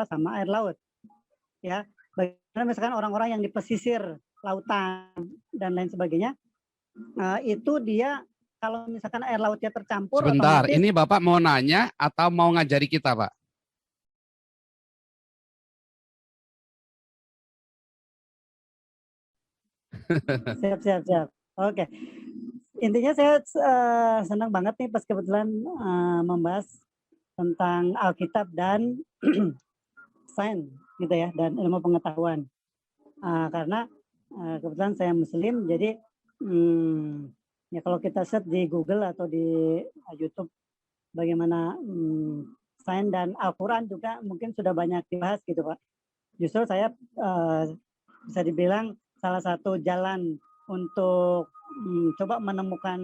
tawar sama air laut. Ya, bagaimana misalkan orang-orang yang di pesisir lautan dan lain sebagainya, itu dia kalau misalkan air lautnya tercampur. Sebentar, otomatis... ini Bapak mau nanya atau mau ngajari kita, Pak? Siap. Oke. Intinya saya senang banget nih pas kebetulan membahas tentang Alkitab dan sains gitu ya, dan ilmu pengetahuan. Karena kebetulan saya Muslim, jadi ya kalau kita search di Google atau di YouTube bagaimana sains dan Al-Quran juga mungkin sudah banyak dibahas gitu Pak. Justru saya bisa dibilang salah satu jalan untuk coba menemukan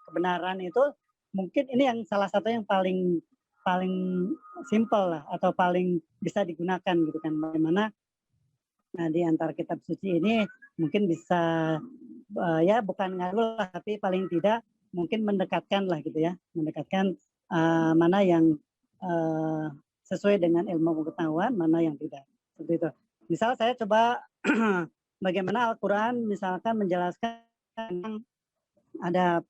kebenaran itu, mungkin ini yang salah satu yang paling simpel lah, atau paling bisa digunakan gitu kan. Bagaimana di antara kitab suci ini mungkin bisa ya bukan ngaruh lah, tapi paling tidak mungkin mendekatkan lah gitu ya, mendekatkan mana yang sesuai dengan ilmu pengetahuan, mana yang tidak. Seperti itu. Misal saya coba bagaimana Al-Quran misalkan menjelaskan ada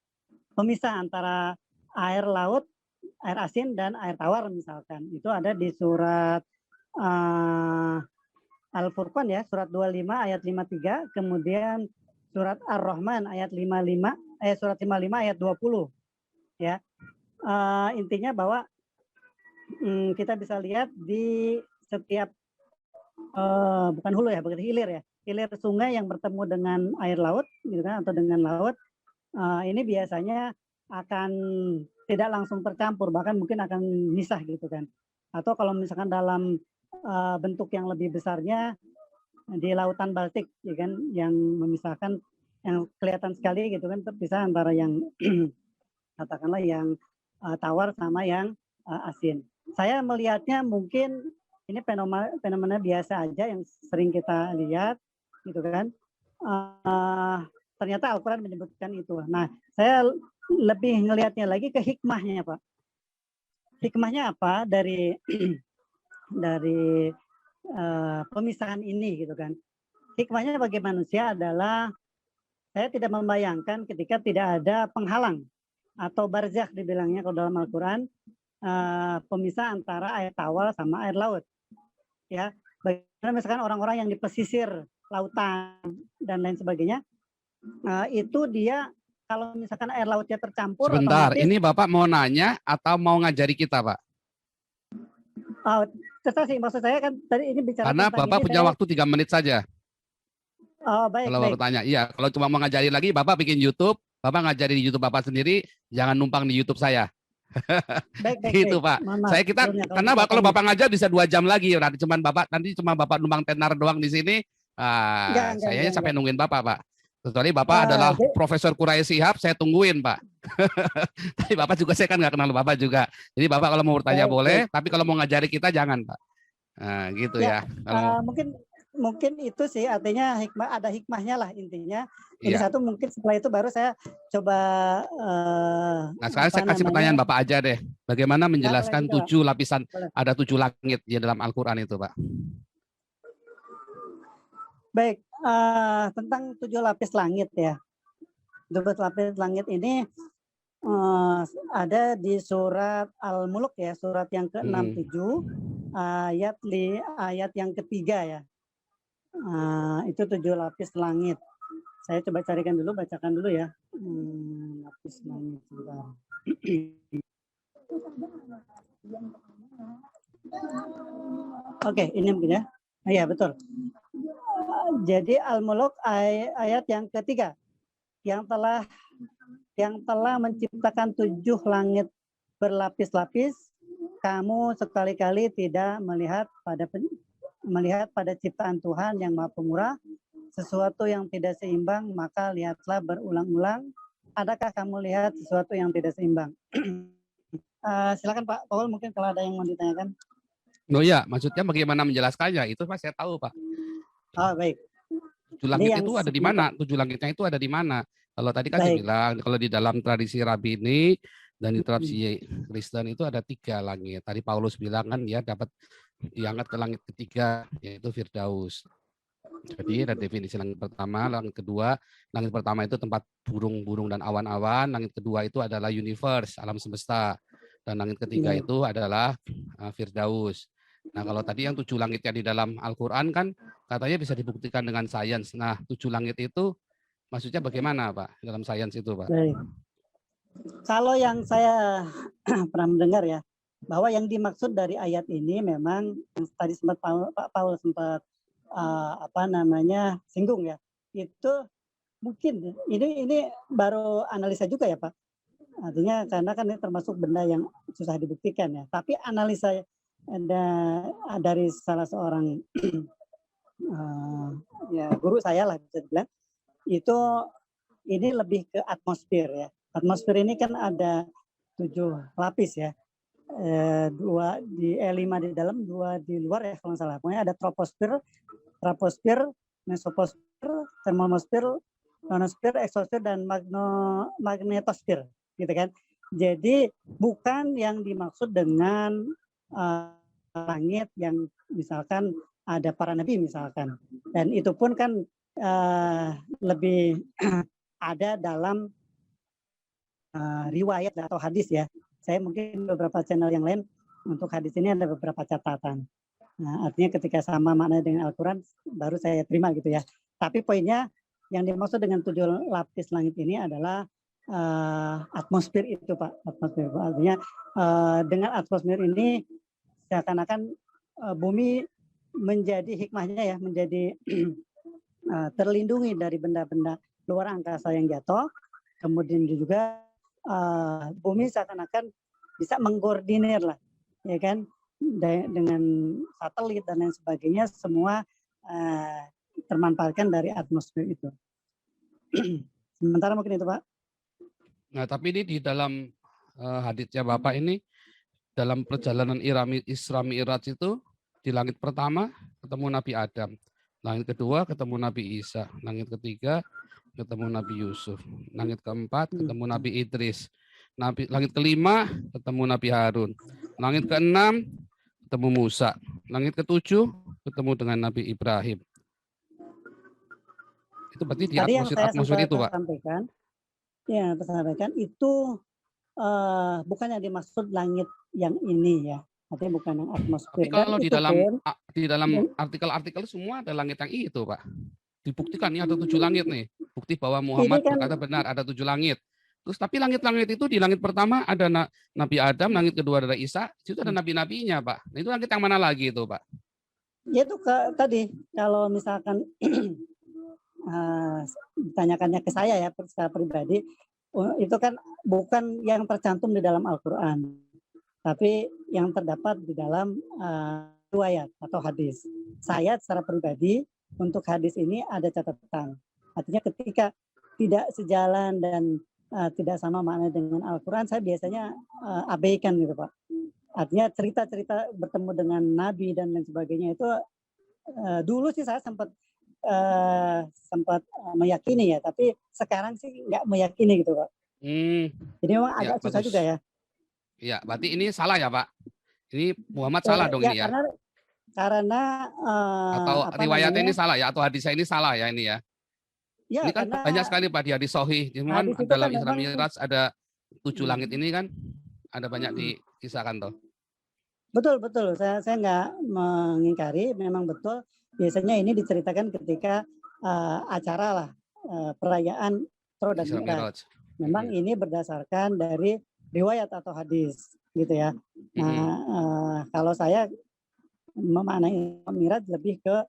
pemisah antara air laut, air asin, dan air tawar misalkan. Itu ada di surat Al-Furqan ya, surat 25 ayat 53, kemudian surat Ar-Rahman ayat 55, surat 55 ayat 20. Ya. Intinya bahwa kita bisa lihat di setiap bukan hulu ya, bukan hilir ya. Hilir sungai yang bertemu dengan air laut gitu kan, atau dengan laut, ini biasanya akan tidak langsung tercampur, bahkan mungkin akan misah gitu kan. Atau kalau misalkan dalam bentuk yang lebih besarnya di lautan Baltik ya kan, yang memisahkan, yang kelihatan sekali gitu kan, terpisah antara yang katakanlah yang tawar sama yang asin. Saya melihatnya mungkin ini fenomena biasa aja yang sering kita lihat gitu kan. Ternyata Al-Quran menyebutkan itu. Nah, saya lebih ngelihatnya lagi ke hikmahnya, Pak. Hikmahnya apa dari pemisahan ini gitu kan. Hikmahnya bagi manusia adalah saya tidak membayangkan ketika tidak ada penghalang atau barzakh dibilangnya kalau dalam Al-Quran, pemisah antara air tawar sama air laut. Ya, bagaimana misalkan orang-orang yang di pesisir lautan dan lain sebagainya, itu dia kalau misalkan air lautnya tercampur. Sebentar, otomatis... ini Bapak mau nanya atau mau ngajari kita, Pak? Terserah sih, maksud saya kan tadi ini bicara karena tentang Bapak ini, punya waktu 3 menit saja. Oh, baik, kalau baru tanya, iya. Kalau cuma mau ngajarin lagi, Bapak bikin YouTube, Bapak ngajari di YouTube Bapak sendiri, jangan numpang di YouTube saya. Baik, gitu Pak. Saya kita karena kalau Bapak ngajar bisa 2 jam lagi, nanti cuma Bapak numpang tenar doang di sini. Saya sampai nungguin Bapak, Pak. Kecuali Bapak adalah Profesor Quraish Shihab, saya tungguin, Pak. Tapi Bapak juga, saya kan nggak kenal Bapak juga. Jadi Bapak kalau mau bertanya boleh, tapi kalau mau ngajari kita jangan, Pak. Nah, gitu ya. Mungkin itu sih artinya ada hikmahnya lah intinya. Ini satu, mungkin setelah itu baru saya coba. Nah, sekarang saya kasih pertanyaan Bapak aja deh. Bagaimana menjelaskan 7 lapisan, ada 7 langit di dalam Al-Quran itu, Pak? Baik, tentang 7 lapis langit ya. 7 lapis langit ini ada di surat Al-Mulk ya, surat yang ke-67, ayat yang ketiga ya. Itu 7 lapis langit. Saya coba carikan dulu, bacakan dulu ya. Lapis langit sebentar. Oke, ini mungkin ya. Iya, betul. Jadi Al-Mulk ayat yang ketiga, yang telah menciptakan 7 langit berlapis-lapis, kamu sekali-kali tidak melihat pada ciptaan Tuhan yang Maha Pemurah sesuatu yang tidak seimbang, maka lihatlah berulang-ulang. Adakah kamu lihat sesuatu yang tidak seimbang? Silakan Pak Paul, mungkin kalau ada yang mau ditanyakan. Oh iya, maksudnya bagaimana menjelaskannya? Itu Pak saya tahu, Pak. Oh, baik. 7 langit itu ada di mana? 7 langitnya itu ada di mana? Kalau tadi kan saya bilang, kalau di dalam tradisi Rabini dan di tradisi Kristen itu ada 3 langit. Tadi Paulus bilang kan dia dapat diangkat ke langit ketiga, yaitu Firdaus. Jadi ada definisi langit pertama, langit kedua. Langit pertama itu tempat burung-burung dan awan-awan. Langit kedua itu adalah universe, alam semesta. Dan langit ketiga itu adalah Firdaus. Nah, kalau tadi yang 7 langitnya di dalam Al-Quran kan katanya bisa dibuktikan dengan sains. Nah, 7 langit itu maksudnya bagaimana, Pak, dalam sains itu, Pak? Baik. Kalau yang saya pernah mendengar ya, bahwa yang dimaksud dari ayat ini memang tadi sempat Pak Paul sempat singgung ya, itu mungkin ini baru analisa juga ya Pak. Artinya karena kan ini termasuk benda yang susah dibuktikan ya. Tapi analisa dari salah seorang guru saya lah bisa dibilang, itu ini lebih ke atmosfer ya. Atmosfer ini kan ada 7 lapis ya. 5 di dalam, 2 di luar ya kalau nggak salah. Pokoknya ada troposfer, mesosfer, termosfer, ionosfer, eksosfer, dan magnetosfer, gitu kan. Jadi bukan yang dimaksud dengan langit yang misalkan ada para nabi misalkan, dan itu pun kan lebih ada dalam riwayat atau hadis ya. Saya mungkin beberapa channel yang lain untuk hadis ini ada beberapa catatan. Nah, artinya ketika sama makna dengan Al-Quran baru saya terima gitu ya. Tapi poinnya yang dimaksud dengan 7 lapis langit ini adalah atmosfer itu Pak. Atmosfer. Artinya dengan atmosfer ini seakan-akan bumi menjadi hikmahnya ya, menjadi terlindungi dari benda-benda luar angkasa yang jatuh. Kemudian juga bumi seakan-akan bisa mengkoordinir lah, ya kan, dengan satelit dan lain sebagainya, semua termanfaatkan dari atmosfer itu. Sementara mungkin itu Pak. Nah, tapi ini di dalam haditsnya Bapak ini, dalam perjalanan Isra Mi'raj itu, di langit pertama ketemu Nabi Adam, langit kedua ketemu Nabi Isa, langit ketiga ketemu Nabi Yusuf, langit keempat ketemu Nabi Idris, langit kelima ketemu Nabi Harun, langit keenam ketemu Musa, langit ketujuh ketemu dengan Nabi Ibrahim. Itu berarti di atmosfer itu, Pak. Saya sampaikan itu bukan yang dimaksud langit yang ini ya. Artinya bukan yang atmosfer. Tapi kalau di dalam artikel-artikel semua ada langit yang itu, Pak. Dibuktikan nih ada 7 langit nih. Bukti bahwa Muhammad berkata benar ada 7 langit. Terus tapi langit-langit itu di langit pertama ada Nabi Adam, langit kedua ada Isa, itu ada nabi-nabinya, Pak. Nah, itu langit yang mana lagi itu, Pak? Ya itu tadi kalau misalkan ditanyakannya ke saya ya secara pribadi, itu kan bukan yang tercantum di dalam Al-Quran, tapi yang terdapat di dalam riwayat atau hadis. Saya secara pribadi untuk hadis ini ada catatan. Artinya ketika tidak sejalan dan tidak sama makna dengan Al-Quran, saya biasanya abaikan gitu Pak. Artinya cerita-cerita bertemu dengan Nabi dan lain sebagainya itu dulu sih saya sempat meyakini ya, tapi sekarang sih nggak meyakini gitu Pak. Jadi memang agak susah juga ya. Iya, berarti ini salah ya Pak? Ini Muhammad salah dong ini ya? Karena atau riwayatnya ini salah ya, atau hadisnya ini salah ya ini ya? Ya, ini kan banyak sekali Pak di hadis sahih. Cuman dalam Isra Mi'raj ada 7 langit ini kan ada banyak dikisahkan toh. Betul. Saya nggak mengingkari, memang betul. Biasanya ini diceritakan ketika acara lah perayaan Isra dan Mi'raj. Memang ini berdasarkan dari riwayat atau hadis gitu ya. Nah, kalau saya memaknai Mi'raj lebih ke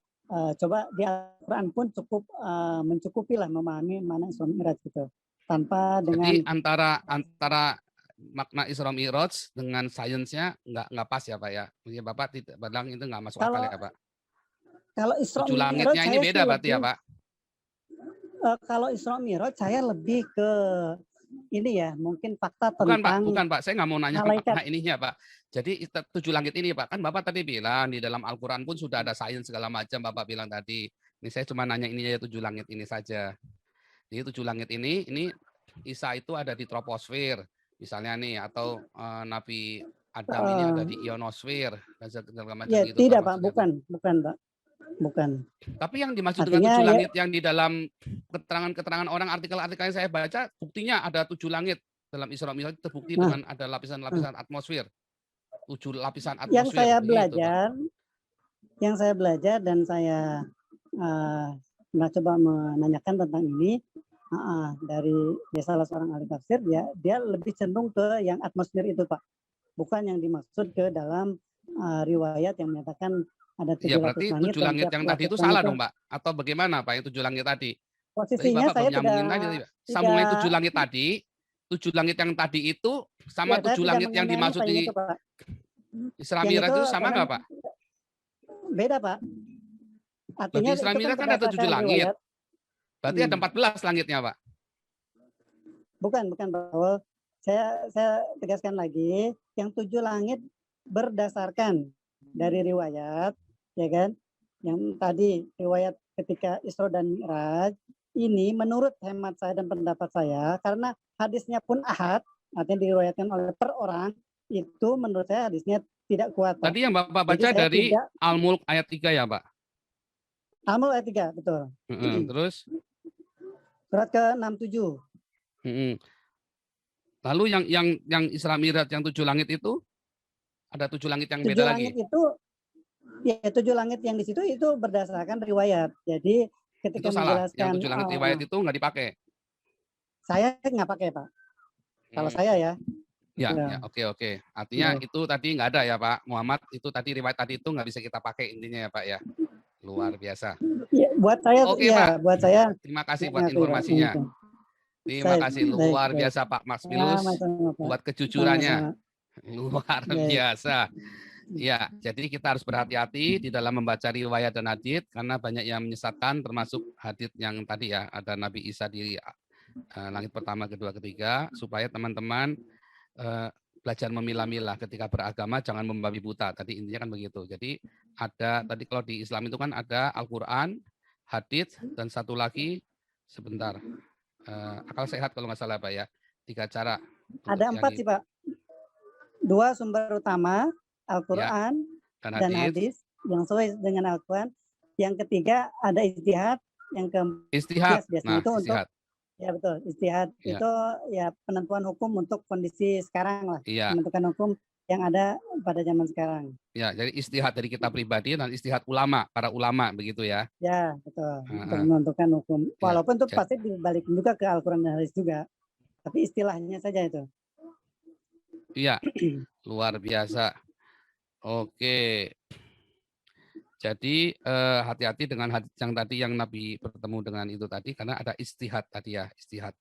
coba di Al-Quran pun cukup mencukupi lah memahami mana Isra Mi'raj gitu. Tanpa dengan. Jadi antara makna Isra Mi'raj dengan sainsnya nggak pas ya Pak ya? Mungkin Bapak tidak bilang itu nggak masuk akal ya Pak? Kalau Isra Mi'raj langitnya ini beda berarti ya Pak? Kalau Isra Mi'raj saya lebih ke ini ya, mungkin fakta tentang. Bukan Pak, saya nggak mau nanya makna ininya Pak. Jadi 7 langit ini Pak, kan Bapak tadi bilang di dalam Al-Quran pun sudah ada sains segala macam Bapak bilang tadi. Ini saya cuma nanya ini aja 7 langit ini saja. Jadi 7 langit ini Isa itu ada di troposfer misalnya nih, atau Nabi Adam ini ada di ionosfer dan segala macam ya, gitu. tidak Pak, bukan Pak, bukan. Tapi yang dimaksud Artinya, dengan 7 langit yang di dalam keterangan-keterangan orang, artikel-artikel yang saya baca, buktinya ada 7 langit dalam Isra Mi'raj, terbukti dengan ada lapisan-lapisan atmosfer, 7 lapisan atmosfer. Yang saya belajar dan saya coba menanyakan tentang ini dari salah seorang ahli tafsir, ya dia lebih cenderung ke yang atmosfer itu Pak, bukan yang dimaksud ke dalam riwayat yang menyatakan ada 7 ya, berarti langit. 7 langit yang tadi itu salah dong Pak, atau bagaimana Pak yang 7 langit tadi? Posisinya saya sambungan 7 langit tadi, 7 langit yang tadi itu sama ya, 7 langit yang dimaksud di Isra Mi'raj itu sama nggak Pak? Beda Pak. Artinya Isra Mi'raj kan ada 7 langit. Berarti ada 14 langitnya Pak. Bukan Pak. Saya tegaskan lagi, yang 7 langit berdasarkan dari riwayat, ya kan? Yang tadi riwayat ketika Isra dan Mi'raj ini menurut hemat saya dan pendapat saya, karena hadisnya pun ahad, artinya diriwayatkan oleh per orang, itu menurut saya hadisnya tidak kuat Pak. Tadi yang Bapak baca dari Al-Mulk ayat 3 ya Pak? Al-Mulk ayat 3, betul. Terus? Surat ke-67. Lalu yang Isra Mi'raj yang 7 langit itu, ada 7 langit yang 7 beda langit lagi? Itu, ya 7 langit yang di situ itu berdasarkan riwayat. Jadi ketika itu salah, menjelaskan yang 7 langit riwayat itu nggak dipakai? Saya nggak pakai Pak. Kalau saya ya. Ya, oke. Artinya itu tadi nggak ada ya Pak Muhammad, itu tadi riwayat tadi itu nggak bisa kita pakai intinya ya Pak ya. Luar biasa. Ya, buat saya oke, ya, Pak. Buat saya. Terima kasih buat informasinya. Terima kasih, luar biasa Pak Maximilus buat kejujurannya. Luar biasa. Ya, jadi kita harus berhati-hati di dalam membaca riwayat dan hadits karena banyak yang menyesatkan, termasuk hadits yang tadi ya, ada Nabi Isa di langit pertama, kedua, ketiga, supaya teman-teman belajar memilah-milah ketika beragama, jangan membabi buta. Tadi intinya kan begitu. Jadi ada tadi kalau di Islam itu kan ada Al-Quran, hadits, dan satu lagi sebentar akal sehat kalau nggak salah Pak ya. 3 cara. Ada 4 sih Pak. 2 sumber utama, Al-Quran ya, dan hadis yang sesuai dengan Al-Quran. Yang ketiga ada ijtihad, yang keempat istihad. Nah, itu istihad. Ya betul, istihad ya. Itu ya penentuan hukum untuk kondisi sekarang lah. Ya. Menentukan hukum yang ada pada zaman sekarang. Ya, jadi istihad dari kita pribadi dan istihad ulama, para ulama begitu ya. Ya, betul. Untuk menentukan hukum. Walaupun itu pasti dibalik juga ke Al-Quran dan hadis juga. Tapi istilahnya saja itu. Iya, luar biasa. Oke. Jadi hati-hati dengan hadis yang tadi yang Nabi bertemu dengan itu tadi karena ada istihad tadi ya, istihad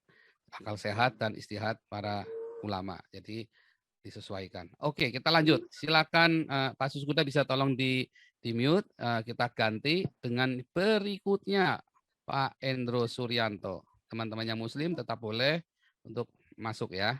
akal sehat dan istihad para ulama. Jadi disesuaikan. Oke, kita lanjut. Silakan Pak Suskuda bisa tolong di mute. Kita ganti dengan berikutnya Pak Endro Suryanto. Teman-teman yang Muslim tetap boleh untuk masuk ya.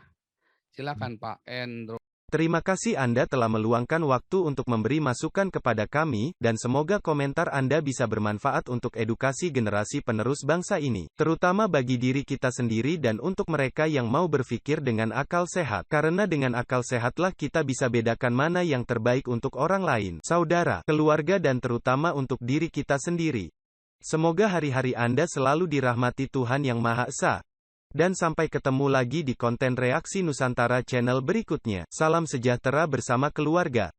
Silakan Pak Endro. Terima kasih Anda telah meluangkan waktu untuk memberi masukan kepada kami, dan semoga komentar Anda bisa bermanfaat untuk edukasi generasi penerus bangsa ini, terutama bagi diri kita sendiri dan untuk mereka yang mau berpikir dengan akal sehat. Karena dengan akal sehatlah kita bisa bedakan mana yang terbaik untuk orang lain, saudara, keluarga dan terutama untuk diri kita sendiri. Semoga hari-hari Anda selalu dirahmati Tuhan Yang Maha Esa. Dan sampai ketemu lagi di konten Reaksi Nusantara channel berikutnya. Salam sejahtera bersama keluarga.